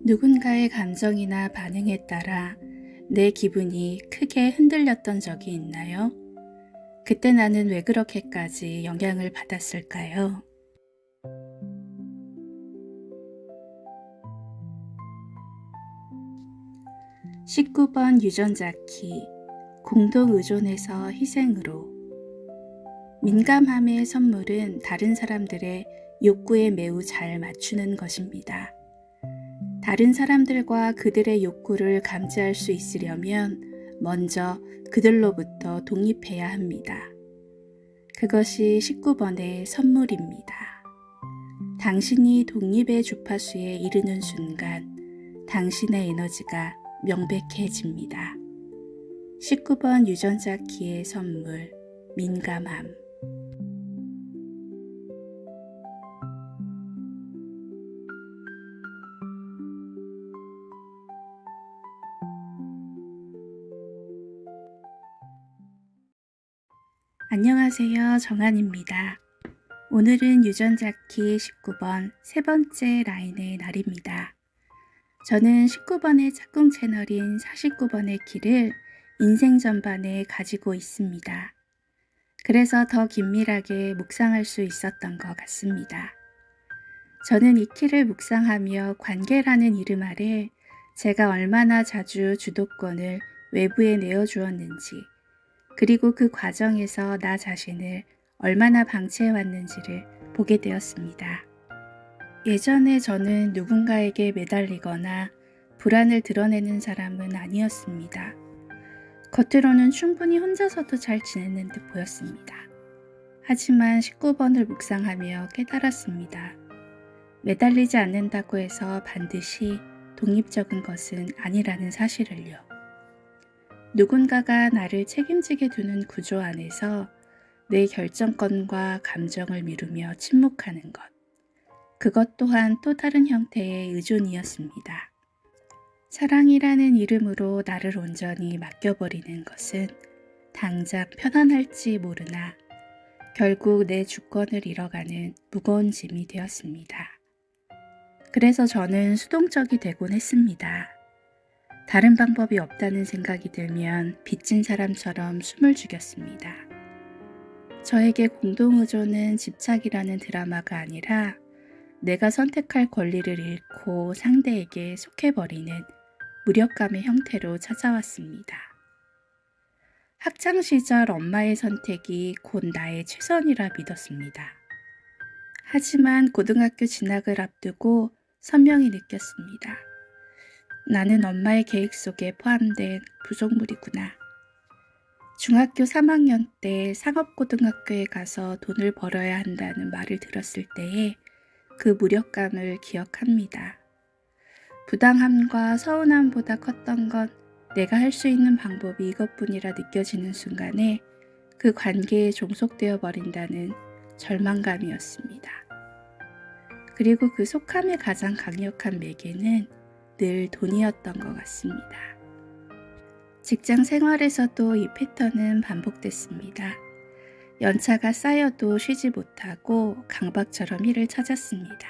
누군가의 감정이나 반응에 따라 내 기분이 크게 흔들렸던 적이 있나요? 그때 나는 왜 그렇게까지 영향을 받았을까요? 19번 유전자 키, 공동 의존에서 희생으로. 민감함의 선물은 다른 사람들의 욕구에 매우 잘 맞추는 것입니다. 다른 사람들과 그들의 욕구를 감지할 수 있으려면 먼저 그들로부터 독립해야 합니다. 그것이 19번의 선물입니다. 당신이 독립의 주파수에 이르는 순간 당신의 에너지가 명백해집니다. 19번 유전자 키의 선물, 민감함. 안녕하세요. 정한입니다. 오늘은 유전자 키 19번 세 번째 라인의 날입니다. 저는 19번의 짝꿍 채널인 49번의 키를 인생 전반에 가지고 있습니다. 그래서 더 긴밀하게 묵상할 수 있었던 것 같습니다. 저는 이 키를 묵상하며 관계라는 이름 아래 제가 얼마나 자주 주도권을 외부에 내어주었는지, 그리고 그 과정에서 나 자신을 얼마나 방치해왔는지를 보게 되었습니다. 예전에 저는 누군가에게 매달리거나 불안을 드러내는 사람은 아니었습니다. 겉으로는 충분히 혼자서도 잘 지내는 듯 보였습니다. 하지만 19번을 묵상하며 깨달았습니다. 매달리지 않는다고 해서 반드시 독립적인 것은 아니라는 사실을요. 누군가가 나를 책임지게 두는 구조 안에서 내 결정권과 감정을 미루며 침묵하는 것. 그것 또한 또 다른 형태의 의존이었습니다. 사랑이라는 이름으로 나를 온전히 맡겨버리는 것은 당장 편안할지 모르나 결국 내 주권을 잃어가는 무거운 짐이 되었습니다. 그래서 저는 수동적이 되곤 했습니다. 다른 방법이 없다는 생각이 들면 빚진 사람처럼 숨을 죽였습니다. 저에게 공동의존은 집착이라는 드라마가 아니라 내가 선택할 권리를 잃고 상대에게 속해버리는 무력감의 형태로 찾아왔습니다. 학창시절 엄마의 선택이 곧 나의 최선이라 믿었습니다. 하지만 고등학교 진학을 앞두고 선명히 느꼈습니다. 나는 엄마의 계획 속에 포함된 부속물이구나. 중학교 3학년 때 상업고등학교에 가서 돈을 벌어야 한다는 말을 들었을 때에 그 무력감을 기억합니다. 부당함과 서운함보다 컸던 건 내가 할 수 있는 방법이 이것뿐이라 느껴지는 순간에 그 관계에 종속되어 버린다는 절망감이었습니다. 그리고 그 속함의 가장 강력한 매개는 늘 돈이었던 것 같습니다. 직장 생활에서도 이 패턴은 반복됐습니다. 연차가 쌓여도 쉬지 못하고 강박처럼 일을 찾았습니다.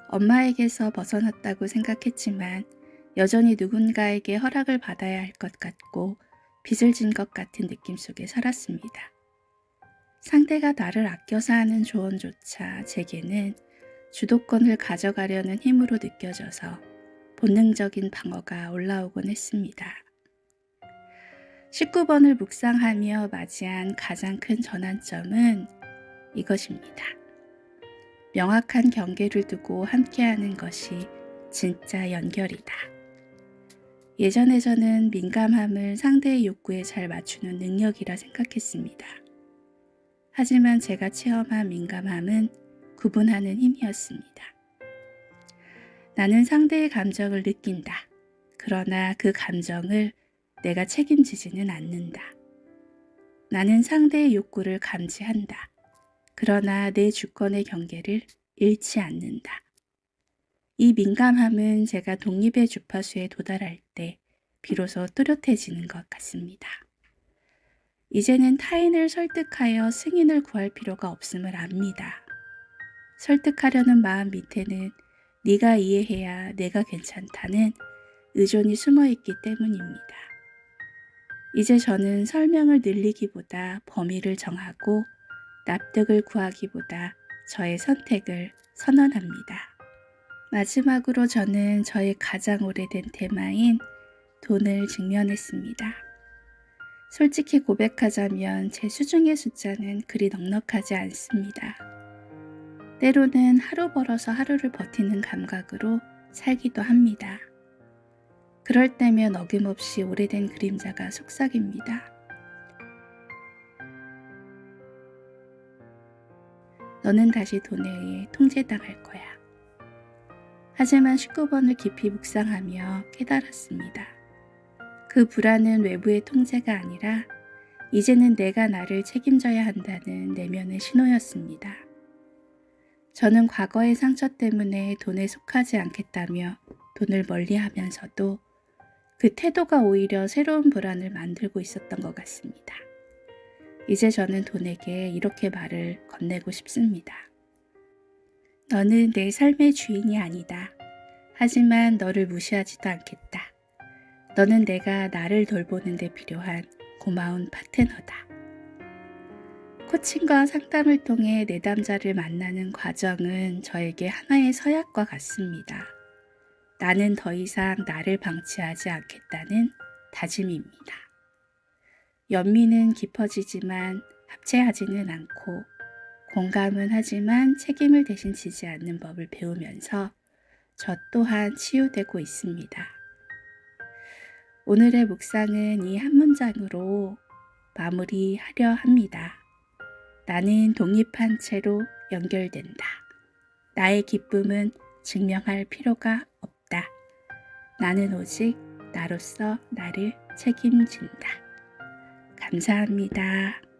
엄마에게서 벗어났다고 생각했지만 여전히 누군가에게 허락을 받아야 할 것 같고 빚을 진 것 같은 느낌 속에 살았습니다. 상대가 나를 아껴서 하는 조언조차 제게는 주도권을 가져가려는 힘으로 느껴져서 본능적인 방어가 올라오곤 했습니다. 19번을 묵상하며 맞이한 가장 큰 전환점은 이것입니다. 명확한 경계를 두고 함께하는 것이 진짜 연결이다. 예전에 저는 민감함을 상대의 욕구에 잘 맞추는 능력이라 생각했습니다. 하지만 제가 체험한 민감함은 구분하는 힘이었습니다. 나는 상대의 감정을 느낀다. 그러나 그 감정을 내가 책임지지는 않는다. 나는 상대의 욕구를 감지한다. 그러나 내 주권의 경계를 잃지 않는다. 이 민감함은 제가 독립의 주파수에 도달할 때 비로소 뚜렷해지는 것 같습니다. 이제는 타인을 설득하여 승인을 구할 필요가 없음을 압니다. 설득하려는 마음 밑에는 네가 이해해야 내가 괜찮다는 의존이 숨어 있기 때문입니다. 이제 저는 설명을 늘리기보다 범위를 정하고 납득을 구하기보다 저의 선택을 선언합니다. 마지막으로 저는 저의 가장 오래된 테마인 돈을 직면했습니다. 솔직히 고백하자면 제 수중의 숫자는 그리 넉넉하지 않습니다. 때로는 하루 벌어서 하루를 버티는 감각으로 살기도 합니다. 그럴 때면 어김없이 오래된 그림자가 속삭입니다. 너는 다시 돈에 의해 통제당할 거야. 하지만 19번을 깊이 묵상하며 깨달았습니다. 그 불안은 외부의 통제가 아니라 이제는 내가 나를 책임져야 한다는 내면의 신호였습니다. 저는 과거의 상처 때문에 돈에 속하지 않겠다며 돈을 멀리하면서도 그 태도가 오히려 새로운 불안을 만들고 있었던 것 같습니다. 이제 저는 돈에게 이렇게 말을 건네고 싶습니다. 너는 내 삶의 주인이 아니다. 하지만 너를 무시하지도 않겠다. 너는 내가 나를 돌보는 데 필요한 고마운 파트너다. 코칭과 상담을 통해 내담자를 만나는 과정은 저에게 하나의 서약과 같습니다. 나는 더 이상 나를 방치하지 않겠다는 다짐입니다. 연민은 깊어지지만 합체하지는 않고 공감은 하지만 책임을 대신 지지 않는 법을 배우면서 저 또한 치유되고 있습니다. 오늘의 묵상은 이 한 문장으로 마무리하려 합니다. 나는 독립한 채로 연결된다. 나의 기쁨은 증명할 필요가 없다. 나는 오직 나로서 나를 책임진다. 감사합니다.